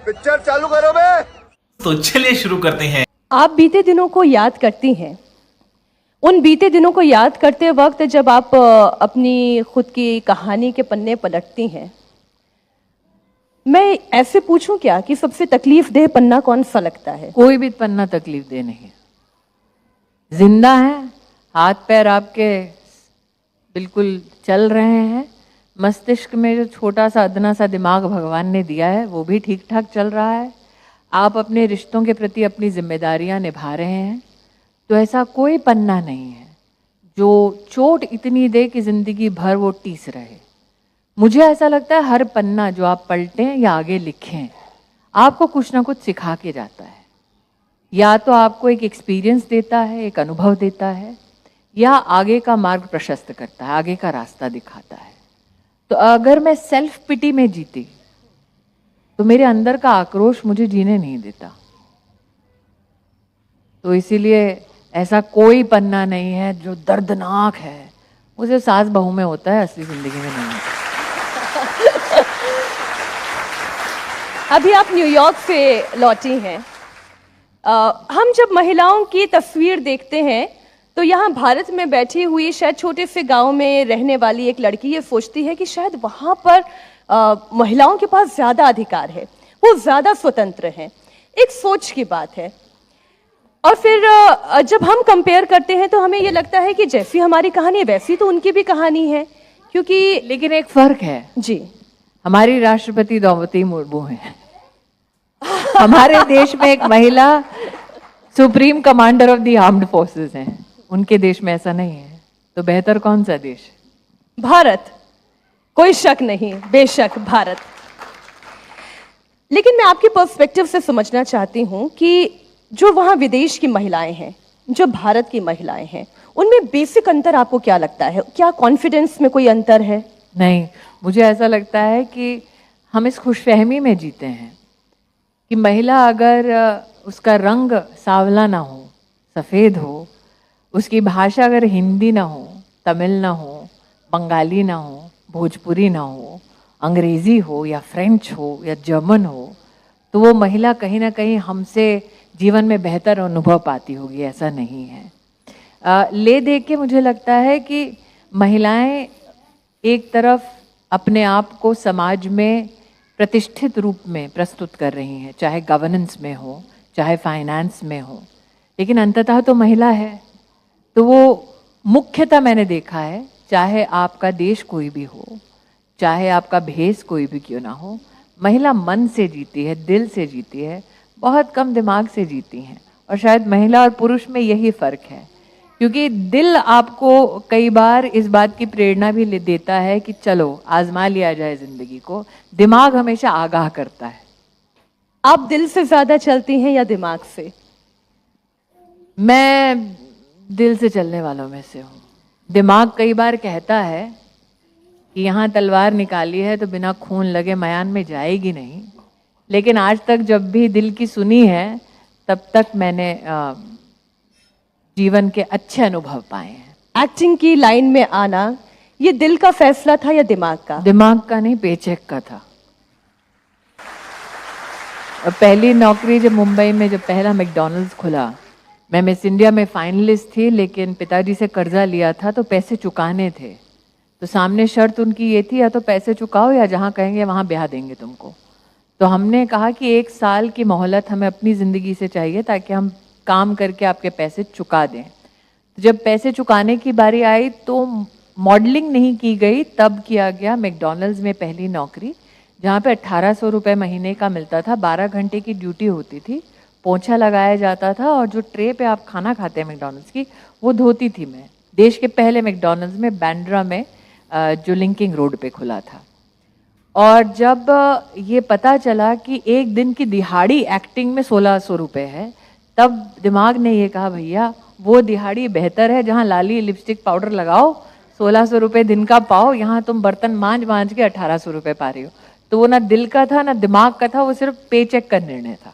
Picture चालू करो बे। तो चलिए शुरू करते हैं। आप बीते दिनों को याद करती हैं। उन बीते दिनों को याद करते वक्त जब आप अपनी खुद की कहानी के पन्ने पलटती हैं, मैं ऐसे पूछूं क्या कि सबसे तकलीफ देह पन्ना कौन सा लगता है? कोई भी पन्ना तकलीफ दे नहीं है। जिंदा है, हाथ पैर आपके बिल्कुल चल रहे हैं, मस्तिष्क में जो छोटा सा अदना सा दिमाग भगवान ने दिया है वो भी ठीक ठाक चल रहा है। आप अपने रिश्तों के प्रति अपनी जिम्मेदारियां निभा रहे हैं। तो ऐसा कोई पन्ना नहीं है जो चोट इतनी दे कि जिंदगी भर वो टीस रहे। मुझे ऐसा लगता है हर पन्ना जो आप पलटें या आगे लिखें आपको कुछ ना कुछ सिखा के जाता है। या तो आपको एक एक्सपीरियंस देता है, एक अनुभव देता है, या आगे का मार्ग प्रशस्त करता है, आगे का रास्ता दिखाता है। तो अगर मैं सेल्फ पिटी में जीती तो मेरे अंदर का आक्रोश मुझे जीने नहीं देता। तो इसीलिए ऐसा कोई पन्ना नहीं है जो दर्दनाक है। मुझे सास बहू में होता है, असली जिंदगी में नहीं होता। अभी आप न्यूयॉर्क से लौटी हैं। हम जब महिलाओं की तस्वीर देखते हैं तो यहाँ भारत में बैठी हुई शायद छोटे से गांव में रहने वाली एक लड़की ये सोचती है कि शायद वहाँ पर महिलाओं के पास ज्यादा अधिकार है, वो ज्यादा स्वतंत्र हैं। एक सोच की बात है। और फिर जब हम कंपेयर करते हैं तो हमें ये लगता है कि जैसी हमारी कहानी है वैसी तो उनकी भी कहानी है, क्योंकि लेकिन एक फर्क है जी, हमारी राष्ट्रपति द्रौपदी मुर्मू है। हमारे देश में एक महिला supreme commander of the armed forces हैं। उनके देश में ऐसा नहीं है। तो बेहतर कौन सा देश? भारत, कोई शक नहीं, बेशक भारत। लेकिन मैं आपके पर्सपेक्टिव से समझना चाहती हूं कि जो वहां विदेश की महिलाएं हैं, जो भारत की महिलाएं हैं, उनमें बेसिक अंतर आपको क्या लगता है? क्या कॉन्फिडेंस में कोई अंतर है? नहीं, मुझे ऐसा लगता है कि हम इस खुशफहमी में जीते हैं कि महिला अगर उसका रंग सांवला ना हो, सफ़ेद हो, उसकी भाषा अगर हिंदी ना हो, तमिल ना हो, बंगाली ना हो, भोजपुरी ना हो, अंग्रेज़ी हो या फ्रेंच हो या जर्मन हो, तो वो महिला कहीं ना कहीं हमसे जीवन में बेहतर अनुभव पाती होगी। ऐसा नहीं है। ले दे के मुझे लगता है कि महिलाएं एक तरफ अपने आप को समाज में प्रतिष्ठित रूप में प्रस्तुत कर रही हैं, चाहे गवर्नेंस में हो, चाहे फाइनेंस में हो, लेकिन अंततः तो महिला है। तो वो मुख्यतः मैंने देखा है, चाहे आपका देश कोई भी हो, चाहे आपका भेष कोई भी क्यों ना हो, महिला मन से जीती है, दिल से जीती है, बहुत कम दिमाग से जीती हैं। और शायद महिला और पुरुष में यही फ़र्क है, क्योंकि दिल आपको कई बार इस बात की प्रेरणा भी देता है कि चलो आजमा लिया जाए ज़िंदगी को। दिमाग हमेशा आगाह करता है। आप दिल से ज्यादा चलती हैं या दिमाग से? मैं दिल से चलने वालों में से हूँ। दिमाग कई बार कहता है कि यहाँ तलवार निकाली है तो बिना खून लगे मयान में जाएगी नहीं, लेकिन आज तक जब भी दिल की सुनी है तब तक मैंने जीवन के अच्छे अनुभव पाए हैं। एक्टिंग की लाइन में आना ये दिल का फैसला था या दिमाग का? दिमाग का नहीं, पेचेक का था। और पहली नौकरी जब मुंबई में जब पहला मैकडॉनल्ड्स खुला, मैं मिस इंडिया में फाइनलिस्ट थी, लेकिन पिताजी से कर्जा लिया था तो पैसे चुकाने थे। तो सामने शर्त उनकी ये थी, या तो पैसे चुकाओ या जहाँ कहेंगे वहाँ ब्याह देंगे तुमको। तो हमने कहा कि 1 साल की मोहलत हमें अपनी ज़िंदगी से चाहिए ताकि हम काम करके आपके पैसे चुका दें। तो जब पैसे चुकाने की बारी आई तो मॉडलिंग नहीं की गई, तब किया गया मैकडॉनल्ड्स में पहली नौकरी, जहाँ पे 1800 रुपये महीने का मिलता था। 12 घंटे की ड्यूटी होती थी, पोंछा लगाया जाता था, और जो ट्रे पे आप खाना खाते हैं मैकडॉनल्ड्स की, वो धोती थी मैं। देश के पहले मैकडॉनल्ड्स में बैंड्रा में जो लिंकिंग रोड पे खुला था। और जब ये पता चला कि एक दिन की दिहाड़ी एक्टिंग में 1600 रुपये है, तब दिमाग ने ये कहा भैया वो दिहाड़ी बेहतर है जहाँ लाली लिपस्टिक पाउडर लगाओ, 1600 रुपये दिन का पाओ, यहाँ तुम बर्तन मांझ के 1800 रुपये पा रही हो। तो वो ना दिल का था ना दिमाग का था, वो सिर्फ पे चेक का निर्णय था।